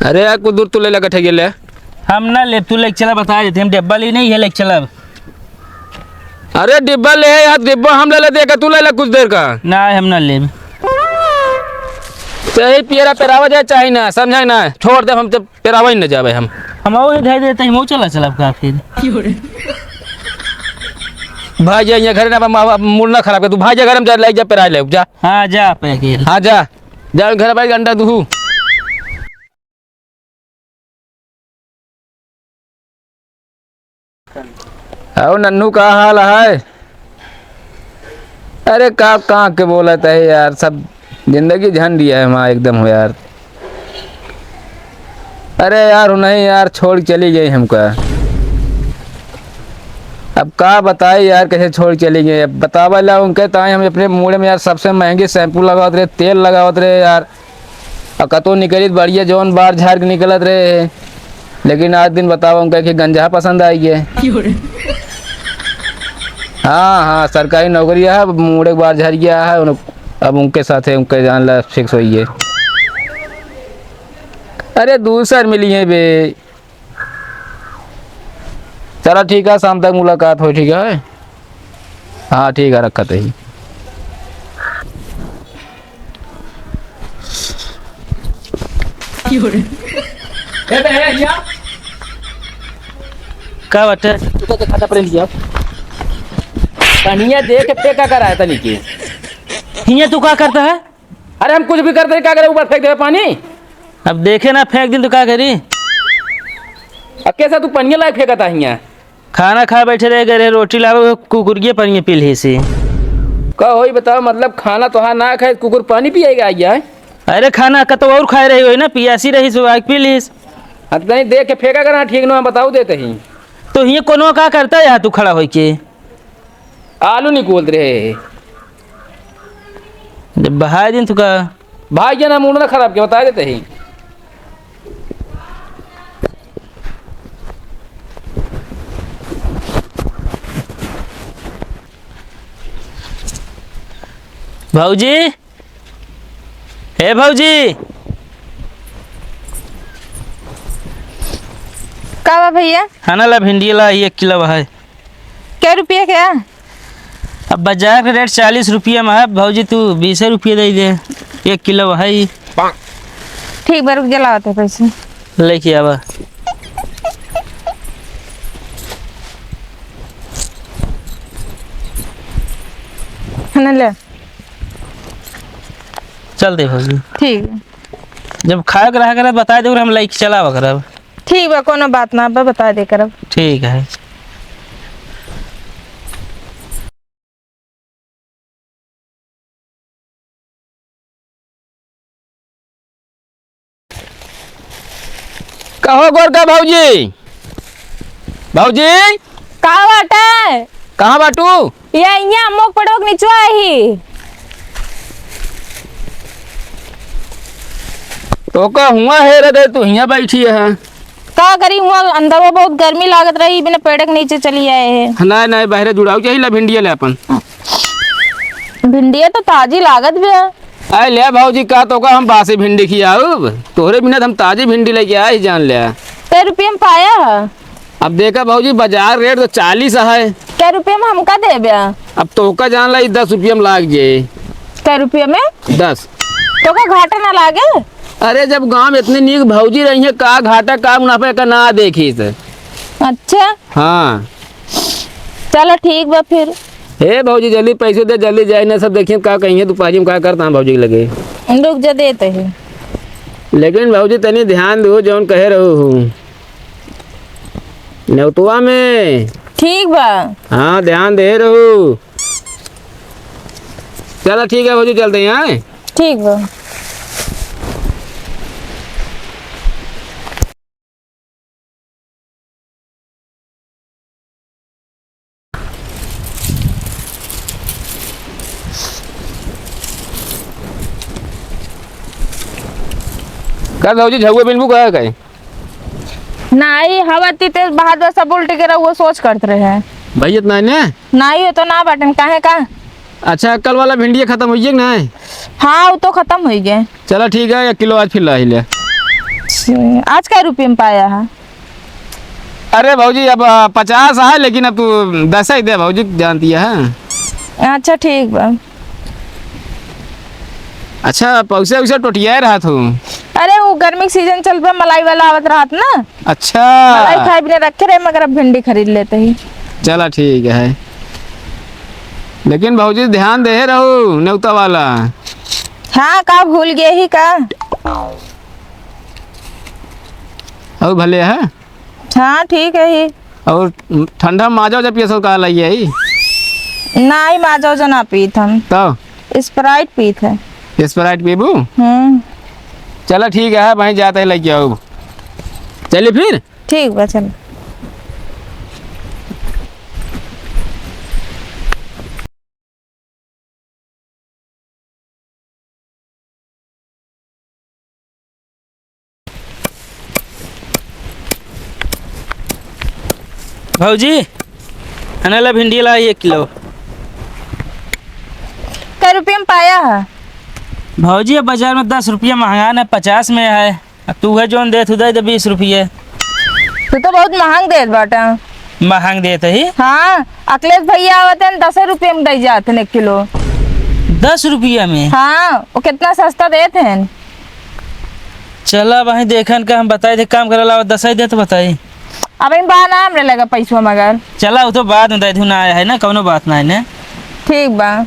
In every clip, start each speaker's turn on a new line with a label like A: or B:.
A: अरे यार कुछ दूर तू ले लगा ठेगे ले।
B: हम ना ले, तू लेके चला, बता देते हम डिब्बा ली नहीं है, लेके चला।
A: अरे डिब्बा ले यार, डिब्बा हम ले लेते तू ले ले कुछ देर का।
B: ना हम ना ले,
A: चाहे पेरा पेरावा जाए चाहे ना, समझाए ना, छोड़ दे हम, जब पेरावा ही न जावे हम
B: वो दे देते हैं, वो चला चला का फिर
A: भाई जा यहाँ घर ना मूड ना खराब कर, तू भाई जा घर में जा ले जा पेरा ले जा।
B: हाँ जा पे,
A: हाँ जा जा घर भाई अंडा दूँ। आओ नन्नू का हाल है? अरे कहाँ के बोला था यार, सब जिंदगी झन दिया है वहाँ एकदम हो यार। अरे यार नहीं यार, छोड़ चली गई हमको। अब का बताए यार कैसे छोड़ चली गई। अब बतावा ला उनके ताए हम अपने मुँह में यार सबसे महंगे शैम्पू लगावत रहे, तेल लगावत रहे यार, और कतो निकली बढ़िया जौन बार झाड़ के निकलत रहे, लेकिन आज दिन बतावा उनका कि गंजा पसंद आई है। हाँ हाँ सरकारी नौकरी है, मुड़े बार झड़ गया है, अब उनके साथ है, उनके जान ला फिक्स हुई है। अरे दूसर मिली है बे। चलो ठीक है, शाम तक मुलाकात हो, ठीक है। हाँ ठीक है, रखा ही।
B: का बटे
A: तू तो खाता पर लिया कनिया देख पे क्या कर रहा है तनी की।
B: हिया तू क्या करता है?
A: अरे हम कुछ भी करते हैं, क्या करें, ऊपर फेंक दे पानी।
B: अब देखे ना फेंक दिन तो क्या करी।
A: अब कैसा तू पनिया लायक फेंका था हिया?
B: खाना खा बैठे रहे, गए रोटी लाओ, कुकुरिये पनिया पी ली से।
A: का होई बताओ, मतलब खाना तो हाँ ना खाए, कुकुर पानी पिएगा आइया है?
B: अरे खाना का तो और खाए रही हो ना, पियासी रही सो आग पी लीस।
A: नहीं देख के फेंका करना ठीक ना, बताओ देते ही।
B: तो हिया कोनो का करता है यहाँ तू खड़ा होके?
A: आलू निकोल रहे
B: जब बहाय दिन तू का
A: भाई ये ना मूड ना खराब किया, बता देते ही।
B: भाऊजी, हे भाऊजी,
C: का बा भैया?
B: खाना ला भिंडी ला 1 किलो है।
C: क्या रुपया क्या?
B: अब बाजार का रेट 40 रुपया में है भाऊजी, तू 20 रुपये दे दे, 1 किलो है।
C: ठीक बा, रुक जलाते पैसे
B: लेके आवा।
C: है ले,
B: चल दे भाऊजी।
C: ठीक है।
B: जब खाए के रहा कर बता दे, हम लेके चलावा करब।
C: ठीक बा, कोनो बात ना बा, बता दे करब।
B: ठीक है।
A: कहो गोरका भाऊजी, भाऊजी
C: का बाटे?
A: कहाँ बाटू?
C: या यहाँ मोक पड़ोक निचवा ही।
A: तो का हुआ है रे, तू यहाँ बैठी है?
C: का करी हुआ, अंदर वो बहुत गर्मी लागत रही, बिना पेड़ के नीचे चली आए है।
A: नहीं नहीं बाहर जुड़ाऊ चाहिए, ला भिंडिया ले अपन।
C: भिंडिया तो ताजी लागत भी है।
A: आए ले भाऊजी, का तो का हम बासी भिंडी खियाऊ, तोहरे बिना हम ताजी भिंडी लेके आए, जान ले।
C: क्या रुपये में पाया है?
A: अब देखा भाऊजी, बाजार रेट तो 40 है।
C: क्या रुपये में हमका दे बिया?
A: अब तो का जान ला 10 रुपया में लाग जाए।
C: क्या रुपये में?
A: 10
C: तो का घाटा ना लागे?
A: अरे जब गांव में इतनी नीक भाऊजी रही है, का घाटा का मुनाफा का ना देखी से।
C: अच्छा
A: हाँ
C: चलो ठीक बा फिर।
A: हे भाऊजी जल्दी पैसे दे, जल्दी जाए ना, सब देखिए का कहेंगे तू पाजी में क्या करता है भाऊजी के लगे।
C: रुक जा देते हैं।
A: लेकिन भाऊजी तनी ध्यान दो, जौन कहे रहो हूँ नेवतुआ में।
C: ठीक बा।
A: हाँ ध्यान दे रहो। चलो ठीक है भाऊजी, चलते हैं। हाँ
C: ठीक बा।
A: का भाऊजी झगुआ बिनबू का कहे?
C: नहीं हवा तीते बहादुर सब उल्टे के रहो, वो सोच करते रहे हैं।
A: भैया इतना ने
C: नहीं हो तो ना बटन काहे का।
A: अच्छा कल वाला भिंडी खत्म हो गया ना?
C: हाँ वो तो खत्म हो गए।
A: चलो ठीक है, 1 किलो आज फिर ला ही ले।
C: अच्छा, आज क्या रुपये में पाया है?
A: अरे भाजी अब 50 है, लेकिन अब तू 10 ही दे भाजी, जानती है।
C: अच्छा ठीक बा।
A: अच्छा पैसे वैसे टोटिया रहा तू।
C: अरे वो गर्मी के सीजन चल रहा, मलाई वाला आवत रहा था ना,
A: अच्छा
C: मलाई खाए बिना रखे रहे, मगर अब भिंडी खरीद लेते ही।
A: चला ठीक है, लेकिन भाजी ध्यान दे रहो न्योता वाला।
C: हाँ का भूल गए ही का।
A: और भले है।
C: हाँ ठीक है ही।
A: और ठंडा माजा जब पिए सो कहा लगी ही।
C: नहीं माजो जना पीत हम,
A: तो
C: स्प्राइट पीत है।
A: स्प्राइट पीबू। चला ठीक है भाई, जाते ही लग आओ। चलिए फिर।
C: ठीक बा चल।
B: भौजी अनला भिंडी ला 1 किलो।
C: कै रुपये में पाया है?
B: भौजी अब बाजार में 10 रुपया महंगा न 50 में है। अब तू है जोन दे तू दे 20 रुपये।
C: तू तो बहुत महंग देत बाटा।
B: महंग देते ही।
C: हाँ अखिलेश भैया आवत है 10 रुपये में दे जाते हैं 1 किलो।
B: 10 रुपया में?
C: हाँ वो कितना सस्ता देते हैं।
B: चला भाई देखन का हम बताए थे काम करे ला 10 ही दे तो बताई।
C: अब इन बहाना हमने लगा पैसा मगर।
B: चला वो तो बाद में दे दूँ ना आया है ना, कौनो बात ना है ना।
C: ठीक बा।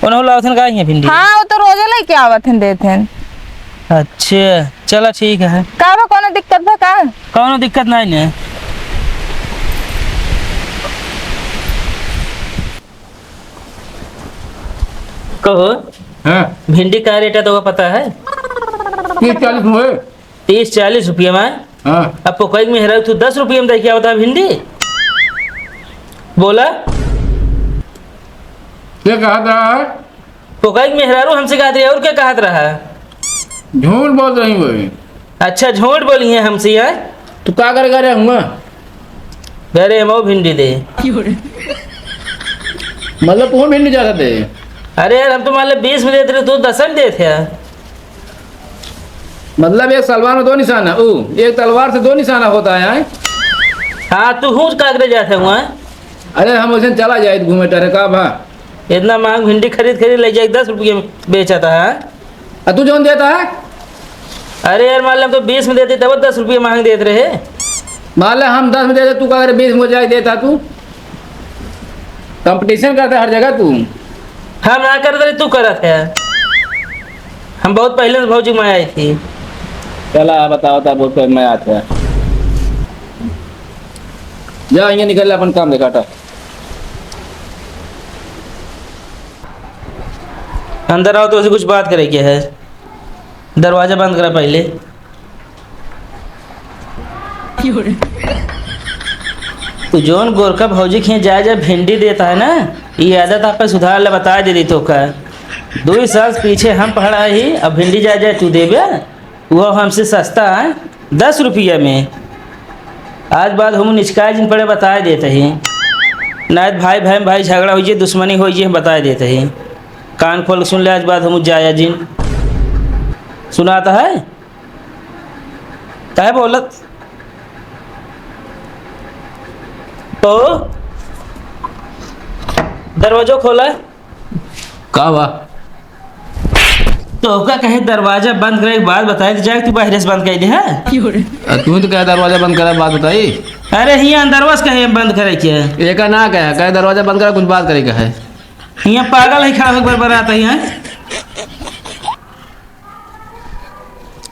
B: उन्होंने लावथन का है भिंडी।
C: हाँ वो तो रोजे लेके आवत हैं देते हैं।
B: अच्छा चला ठीक है।
C: का बा कोनो दिक्कत बा का?
B: कौनो दिक्कत नहीं ने। कहो
A: हाँ
B: भिंडी का रेट है तो वो पता है?
A: 30-40 हुए।
B: 30-40 रुपये में।
A: हाँ
B: अब पोकई में हेरा तू 10 रुपये में दे क्या होता है भिंडी? बोला
A: क्या कहा था?
B: पोकई में हेरारू हमसे कहा था और क्या कहा रहा?
A: झूठ बोल रही हुई।
B: अच्छा झूठ बोली है हमसे यार।
A: तू क्या करेगा रे हुआ?
B: घरे हम भिंडी दे।
A: मतलब तू भिंडी ज्यादा दे।
B: अरे यार हम तो मान लो 20 में देते रहे, तू 10 में देते यार।
A: मतलब एक सलवार में 2 निशाना, एक तलवार से 2 निशाना होता है।
B: हाँ तू हूँ कागरे जाते हुआ।
A: अरे हम उसे चला जाए घूमे टरे का भा।
B: इतना महंग भिंडी खरीद ले जाए 10 रुपये में बेचाता है।
A: तू जोन देता है?
B: अरे यार मान लो हम तो 20 में देते तब 10 रुपये महंग देते रहे।
A: मान लो हम 10 में देते, तू का 20 में जाए देता। तू कंपटीशन करता हर जगह तू।
B: हम ना करते रहे, तू करत है। हम बहुत पहले से भौजी में आई थी।
A: चला बताओ था बहुत मैं आता है। जा ये निकल अपन काम दिखाता।
B: अंदर आओ तो उसे कुछ बात करे क्या है। दरवाजा बंद करा पहले। तू जोन गोरखा भौजी खिए जाए भिंडी देता है ना, ये आदत आप पे सुधार ले बता दे दी तो का। 2 साल पीछे हम पढ़ा ही, अब भिंडी जाए तू देवे वो हमसे सस्ता है 10 रुपया में। आज बाद हम निचकाय जिन पड़े बता देते ही, ना भाई भाई भाई झगड़ा हो दुश्मनी हो बता देते ही। कान खोल सुन ले, आज बाद हम जाया जिन सुनाता है क्या बोलत तो दरवाजा खोला
A: का हुआ?
B: तो का कहे दरवाजा बंद करे बात बताए तो जाए तू बाहर से बंद कर दे है।
A: तू तो क्या दरवाजा बंद करा बात बताई?
B: अरे हियाँ दरवाजा कहे बंद करे क्या है?
A: एक ना कहे दरवाजा बंद करा कुछ बात करे का है।
B: हियाँ पागल है खड़ा होकर बरात है।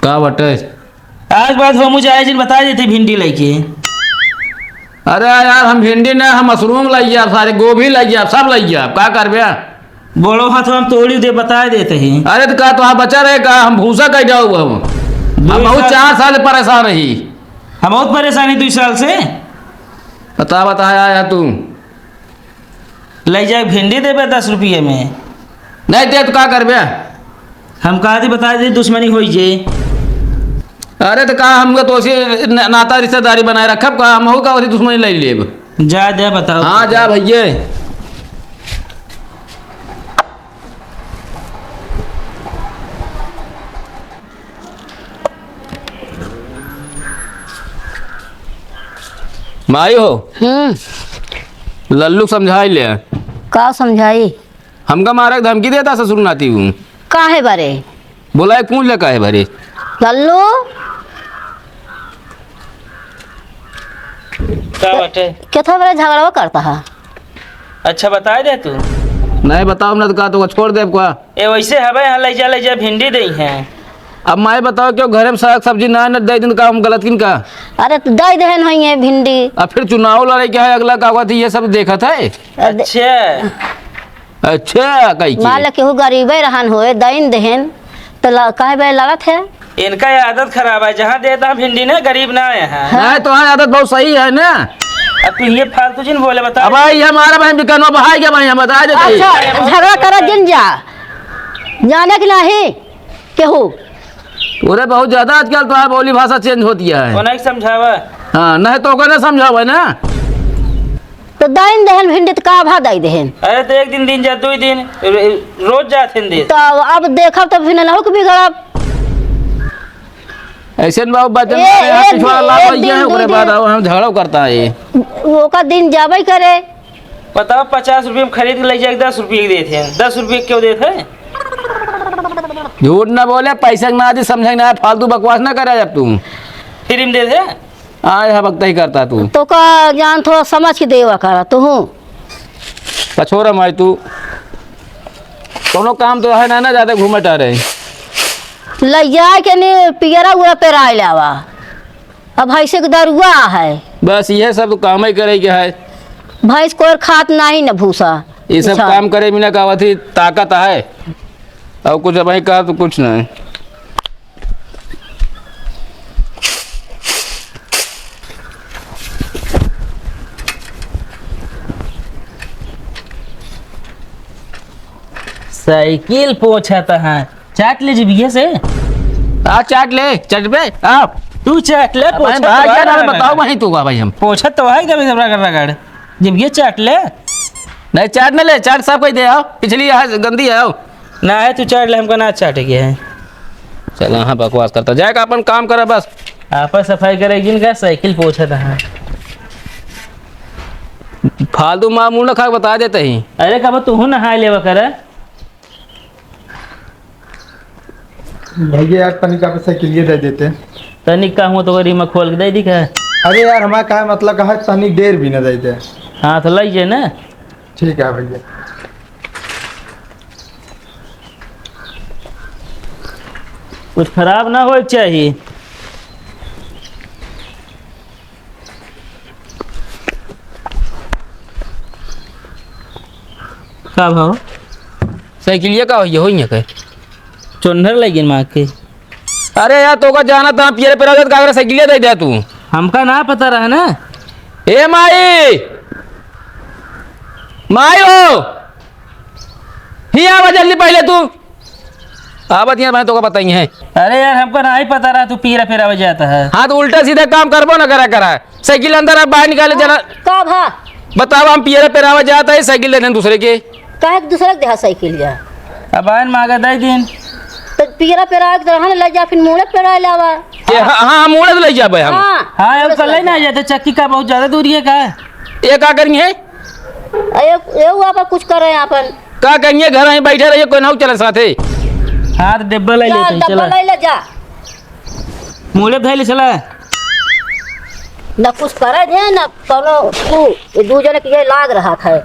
A: का बटे?
B: आज बाद हम मुझे आए जिन बता देते भिंडी लेके।
A: अरे यार हम भिंडी ना, हम मशरूम लाइए, आप सारे गोभी लाइए, आप सब लाइए, आप का कर बे?
B: बोलो हाथ हम तोड़ी दे बता देते हैं।
A: अरे तो का तो बचा रहे का हम भूसा कह जाओ। हम बहुत 4 साल से परेशान रही।
B: हम बहुत परेशानी 2 साल से।
A: बताया यार तू
B: ले जाए भिंडी देवे 10 रुपये में।
A: नहीं दे तो का कर बे?
B: हम कहा थी बता दे दुश्मनी हो जे।
A: अरे तो का हमको तो नाता रिश्तेदारी बनाए रखब का हम हो का उसी दुश्मनी ले लेब।
B: जा दे बताओ।
A: हाँ जा भैया। माई हो लल्लू समझाई ले।
D: का समझाई?
A: हमका मारा के धमकी देता ससुर नाती हूँ।
D: काहे बारे?
A: बोला कौन ले काहे भरे।
D: लल्लू
B: क्या बटे?
D: कितना बड़े झगड़ा करता है?
B: अच्छा बता दे तू।
A: नहीं बताओ ना तो का तो छोड़ दे का।
B: ए वैसे हवे यहाँ ले जा भिंडी दई है।
A: अब माई बताओ क्यों घर में साग सब्जी ना न दे दिन का हम गलत किन का।
D: अरे तो दे दहन हुई है भिंडी।
A: अब फिर चुनाव लड़ाई क्या है अगला का हुआ थी ये सब देखा था।
B: अच्छा
A: अच्छा कही
D: मान लो केहू गरीबे रहन होए दैन दहन तो काहे बे लड़त है।
B: इनका ये आदत खराब है, जहाँ देता भिंडी ना गरीब ना है।
A: नहीं तो हाँ आदत बहुत सही है ना।
B: अब तू ये फालतू जिन बोले बता।
A: अब भाई हमारा बहन बिकनो बहाई क्या भाई हम बता देते।
D: अच्छा झगड़ा कर जिन जा जाने के नहीं केहू।
A: अरे बहुत ज्यादा आजकल तो है बोली भाषा चेंज होती है।
B: कोना समझावा।
A: हाँ नहीं तो कहना समझाओ ना।
D: तो दैन दहन भिंडी तो का भा दई दहन।
B: अरे तो एक दिन जा 2 दिन रोज जाते दे।
D: तो अब देखब तो फिर नहु के बिगड़ब।
A: ऐसे बाबू बच्चन
D: एक
A: पिछवाड़ा
D: दिन-
A: लाभ
D: एक
A: भैया है
D: दिन,
A: ओकरे
D: दू
A: बाद
D: दिन।
A: हम झगड़ा करता है।
D: वो का दिन जाबे करे।
B: बताओ 50 रुपये में खरीद के ले जाए 10 रुपये देते हैं। 10 रुपये क्यों देते हैं?
A: झूठ ना बोले पैसा ना आदि समझे ना फालतू बकवास ना करे जब तू
B: फ्री में देते हैं।
A: आए है वक्त ही करता तू
D: तो का जान थोड़ा समझ के देवा करा तू।
A: पछोरा माई तू कोनो काम तो है ना ज्यादा घूमे टहरे।
D: ले जाए के नहीं पियरा उरा पे राय लावा। अब भैंसे के दरुआ है।
A: बस ये सब तो काम ही करे के है।
D: भैंस को खात नहीं न भूसा।
A: ये सब
D: अच्छा।
A: काम करे बिना कहवा थी ताकत है और कुछ भाई कहा तो कुछ नहीं।
B: साइकिल पोछता है। चाट ले जीभिया से।
A: आ चाट ले चट पे आप
B: तू चाट ले
A: भाई क्या नाम बताओ भाई तू का भाई हम
B: पोछत तो है कभी सब रगड़ जीभिया चाट ले।
A: नहीं चाट ना ले चाट सब कोई दे आओ पिछली है गंदी है आओ।
B: ना है तू चाट ले हमको ना चाटे के है।
A: चलो हाँ बकवास करता जाएगा अपन काम करे बस।
B: आपस सफाई करेगी इनका साइकिल पोछता है।
A: फालतू मामूल ना खा के बता देते ही।
B: अरे कब तू नहा लेवा कर।
E: भैया यार तनिक आप साइकिल दे देते।
B: तनिक का हूँ तो गरीब में खोल के दे दिखा।
E: अरे यार हमारा क्या मतलब है तनिक देर भी न देते।
B: हाँ तो लग जाए ना।
E: ठीक है भैया।
B: कुछ खराब ना हो चाहिए। का भाव
A: साइकिलिया का ये हो कहे
B: चोनर लगी माँ के।
A: अरे यार तो का जाना था पियरे पे रह का साइकिलिया दे दे तू।
B: हमका ना पता रहा ना।
A: ए माई माई हो ही आवा जल्दी पहले तू आवत यहाँ मैं तो का पता ही है।
B: अरे यार हमको ना ही पता रहा तू पीरा फिरा जाता है।
A: हाँ तो उल्टा सीधा काम करबो ना करा साइकिल अंदर आप बाहर निकाले जरा
D: का भा
A: बताओ हम पियरे पे रावा जाता है साइकिल ले दें दूसरे के।
D: काहे के दूसरा के देहा साइकिल जा।
B: अब आन मांगा दे दिन।
D: तो पियरा पे राय के रहन ले जा फिर मुड़े पे राय लावा।
A: हाँ मोड़े तो ले जाबे हम।
B: हाँ अब कल ना जाते चक्की का बहुत ज्यादा दूरी है का।
A: ये का करेंगे
D: ये आप कुछ करे अपन।
A: का करेंगे घर में बैठे रहिए कोई ना चले साथे।
B: हाँ तो डिब्बा ले
D: जा
B: लेते
D: डब्बा
B: चला
D: ले ले जा।
B: मुँह धैले चला।
D: न कुछ करे जे न कोनो तू ये दू जने के ये लाग रहा था।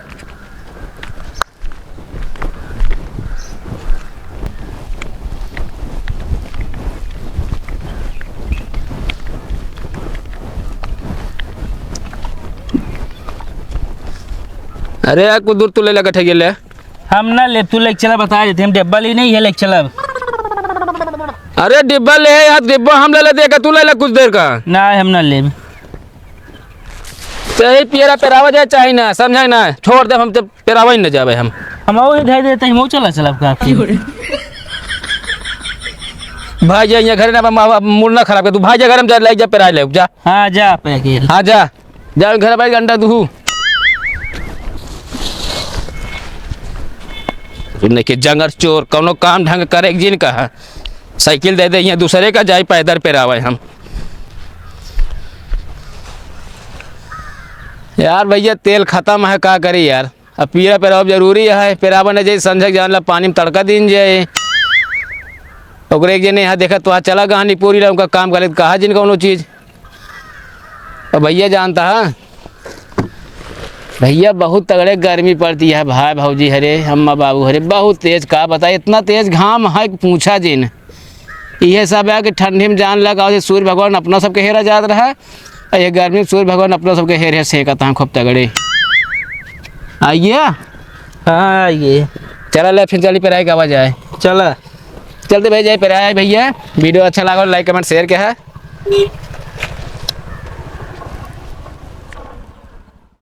A: अरे यार कुछ दूर तू ले लगा ठेगे ले।
B: हम ना ले तू लेके चला बता देते हम डिब्बा ली नहीं है लेके चला।
A: अरे डिब्बा ले यार डिब्बा हम ले देगा तू ले कुछ देर का।
B: ना हम ना ले।
A: चाहे पियरा पेरावा जाए चाहे ना समझाए ना छोड़ दे हम तो पेरावा ही न जावे हम
B: वो धै देते हैं वो चला चला काफी।
A: भाई जा यहाँ घर ना मूड ना खराब कर तू भाई जा घर में जा ले जा पेरा ले जा।
B: हाँ जा पे
A: हाँ जा जा घर भाई घंटा तू कि जंगर चोर कोनो काम ढंग करे जिन का साइकिल दे दे यहाँ दूसरे का जाए पैदल पेरावे हम। यार भैया तेल खत्म है का करी यार। अब पीरा पेराब जरूरी है। पेराबा ने जैसे संझक जान ला पानी में तड़का दिन जाए। ओकरे एक जने यहाँ देखा तो आज चला कहानी पूरी रहा उनका काम करे कहा जिन कौनो चीज़। और भैया जानता है भैया बहुत तगड़े गर्मी पड़ती है भाई भाऊजी हरे अम्मा बाबू हरे बहुत तेज का बताए इतना तेज घाम है कि पूछा जिन। यह सब है कि ठंडी में जान लगा सूर्य भगवान अपना सबके हेरा जात रहा और ये गर्मी में सूर्य भगवान अपना सबके हेर सेकता है खूब तगड़े। आइए
B: हाँ ये
A: चला ले फिर चली पे आए आवाज आए
B: चला
A: चलते भाई जाए पे आए भैया। वीडियो अच्छा लगा लाइक कमेंट शेयर क्या है।